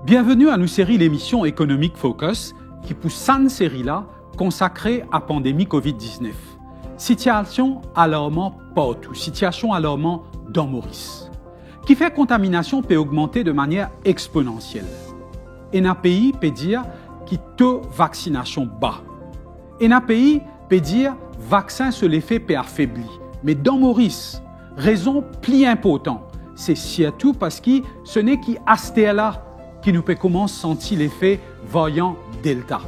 Bienvenue à nous série l'émission Economic Focus qui pousse une série là consacrée à la pandémie COVID-19. Situation alarmante partout, situation alarmante dans Maurice, qui fait contamination peut augmenter de manière exponentielle. Et un pays peut dire qui taux vaccination bas. Et un pays peut dire vaccin sur l'effet peut affaibli. Mais dans Maurice, raison plus importante, c'est surtout parce que ce n'est qu'à ce là qui nous peut commencer à sentir l'effet variant Delta.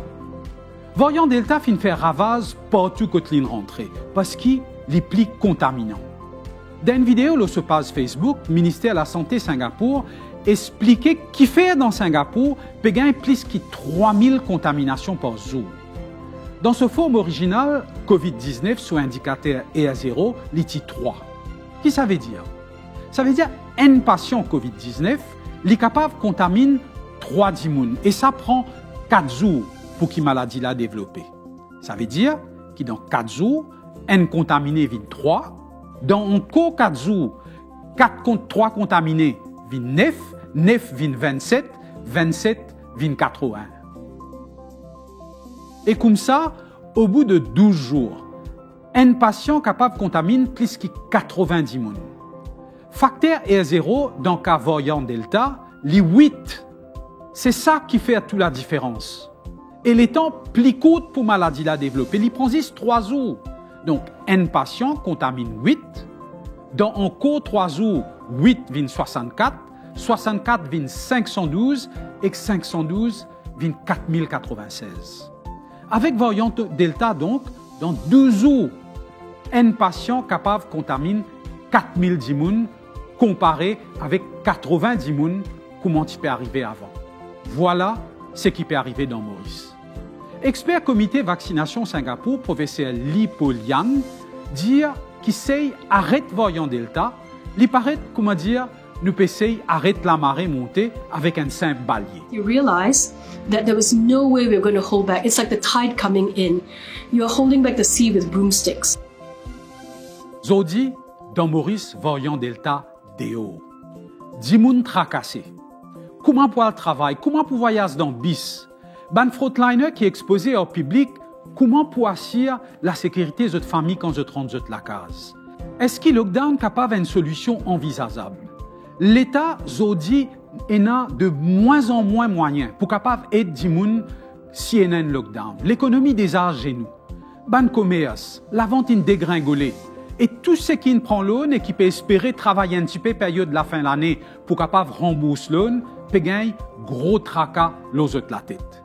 Variant Delta fin faire ravage partout quand il rentre parce qu'il est plus contaminant. Dans une vidéo sur sa page Facebook, le ministère de la Santé Singapour expliquait qu'il fait dans Singapour peut gagner plus que 3000 contaminations par jour. Dans ce forme original, COVID-19 sous indicateur EA0, l'IT 3. Qu'est-ce que ça veut dire? Ça veut dire un patient COVID-19 est capable de contaminer 3 dimoun et ça prend 4 jours pour qu'il maladie la développer. Ça veut dire que dans 4 jours, un contaminé vient 3, dans encore 4 jours, 4 contre 3 contaminés vient 9, 9 vient 27, 27 vient 80. Et comme ça, au bout de 12 jours, un patient capable de contaminer plus que 90 moun. Facteur R0 dans le cas variant Delta, les 8. C'est ça qui fait toute la différence. Et les temps plus courts pour maladie la développer, il prend 3 jours. Donc, un patient contamine 8. Dans encore 3 jours, 8 vient 64, 64 vient 512 et 512 vient 4096. Avec variant Delta, donc, dans 12 jours, un patient capable de contaminer 4010 moun comparé avec 90 moun, comment il peut arriver avant. Voilà ce qui peut arriver dans Maurice. Expert comité vaccination Singapour, professeur Lee Polian, dit qu'il sait arrête variant Delta, il paraît, comment dire, nous peut arrête la marée montée avec un simple balier. You realize that there was no way we were going to hold back. It's like the tide coming in. You're holding back the sea with broomsticks. Zodi, dans Maurice, variant Delta, déo. Dimoun tracassé. Comment pour le travail? Comment pour voyager dans bis? Ban frontliner qui est exposé au public, comment pour assurer la sécurité de votre famille quand je rentre de la case? Est-ce que le lockdown est capable d'une solution envisageable? L'État, Zodi, a de moins en moins moyens pour capable aider Dimoun si il y a un lockdown. L'économie des arts chez nous. Ban commerce, la vente est dégringolée. Et tout ce qui prend l'eau et qui peut espérer travailler un petit peu période de la fin de l'année pour capable rembourser l'eau, peut gagner gros tracas l'os de la tête.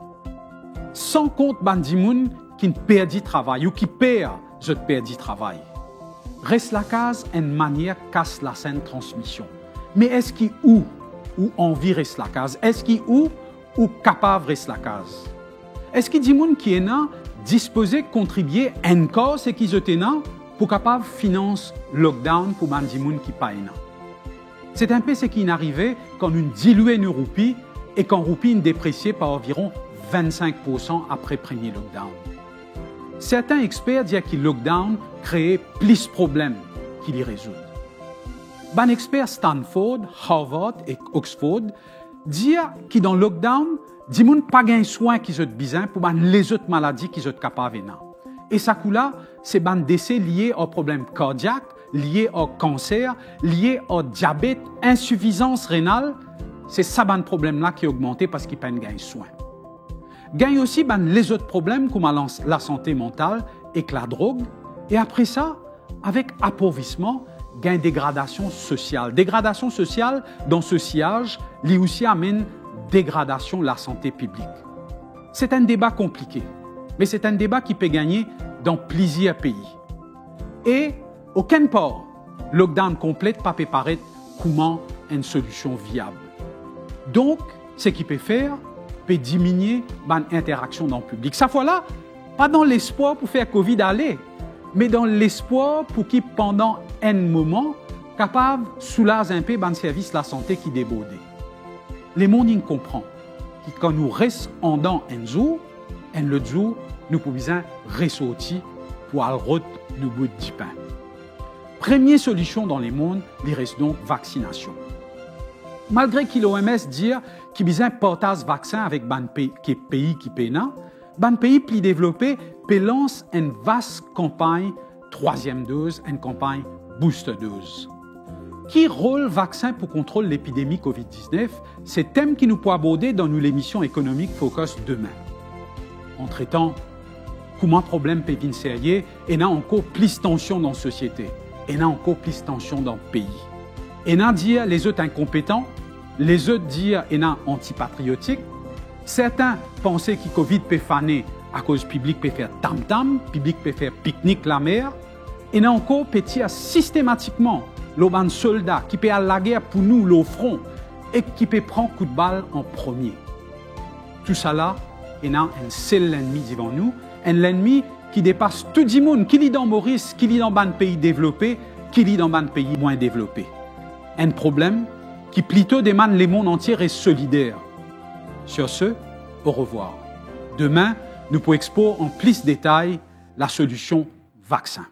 Sans compte bandimoun qui perd du travail ou qui perd je perds du travail. Reste la case une manière casse la saine transmission. Mais est-ce qu'il ou envie reste la case? Est-ce qu'il ou capable reste la case? Est-ce qu'il dit moun qui est là disposé de contribuer encore ce qui est là pour capable financer le lockdown pour les gens qui pas là? C'est un peu ce qui est arrivé quand on diluait nos roupies et quand roupies est dépréciée par environ 25% après le premier lockdown. Certains experts disent que le lockdown crée plus de problèmes qu'il y résout. Les experts Stanford, Harvard et Oxford disent que dans le lockdown, les gens n'ont pas de soins qui sont besoin pour les autres maladies qui sont capables de faire. Et ça là, c'est des décès liés aux problèmes cardiaques, liés au cancer, liés au diabète, insuffisance rénale. C'est ça le problème-là qui a augmenté parce qu'il n'y a pas de soins. Gagne aussi les autres problèmes comme la santé mentale et la drogue. Et après ça, avec appauvrissement, gagne dégradation sociale. Dégradation sociale, dans ce sillage, lui aussi amène dégradation de la santé publique. C'est un débat compliqué, mais c'est un débat qui peut gagner dans plusieurs pays. Et aucun part, lockdown complet pas peut paraître comment une solution viable. Donc, ce qu'il peut faire, peut diminuer l'interaction dans le public. Cette fois-là, pas dans l'espoir pour faire Covid aller, mais dans l'espoir pour qu'il, pendant un moment, capable de soulager un peu le service de la santé qui déborde. Les monde comprend que quand nous restons en dedans un jour, et l'autre jour, nous pouvons ressortir pour aller route nous bout de pain. Première solution dans les mondes, il reste donc vaccination. Malgré que l'OMS dit qu'il besoin portage vaccin avec les pays qui peinent, les pays plus développés lancent une vaste campagne troisième dose, une campagne booster dose. Qui rôle vaccin pour contrôler l'épidémie COVID-19? C'est le thème qui nous peut aborder dans l'émission économique Focus demain. Entre-temps, comment problème peut venir sérieux et il y a encore plus de tension dans la société, et il y a encore plus de tension dans le pays. Et il y a dire les autres incompétents, les autres dire il y a antipatriotiques. Certains pensaient que Covid peut faner à cause public peut faire tam-tam, public peut faire pique-nique la mer. Et il y a encore petit systématiquement les soldats qui peut aller à la guerre pour nous, le front, et qui peut prendre coup de balle en premier. Tout ça là, il y a un seul ennemi devant nous, un ennemi qui dépasse tout le monde, qui lit dans Maurice, qui lit dans un pays développé, qui lit dans un pays moins développé. Un problème qui plutôt demande les mondes entiers et solidaires. Sur ce, au revoir. Demain, nous pourrons exposer en plus de détails la solution vaccin.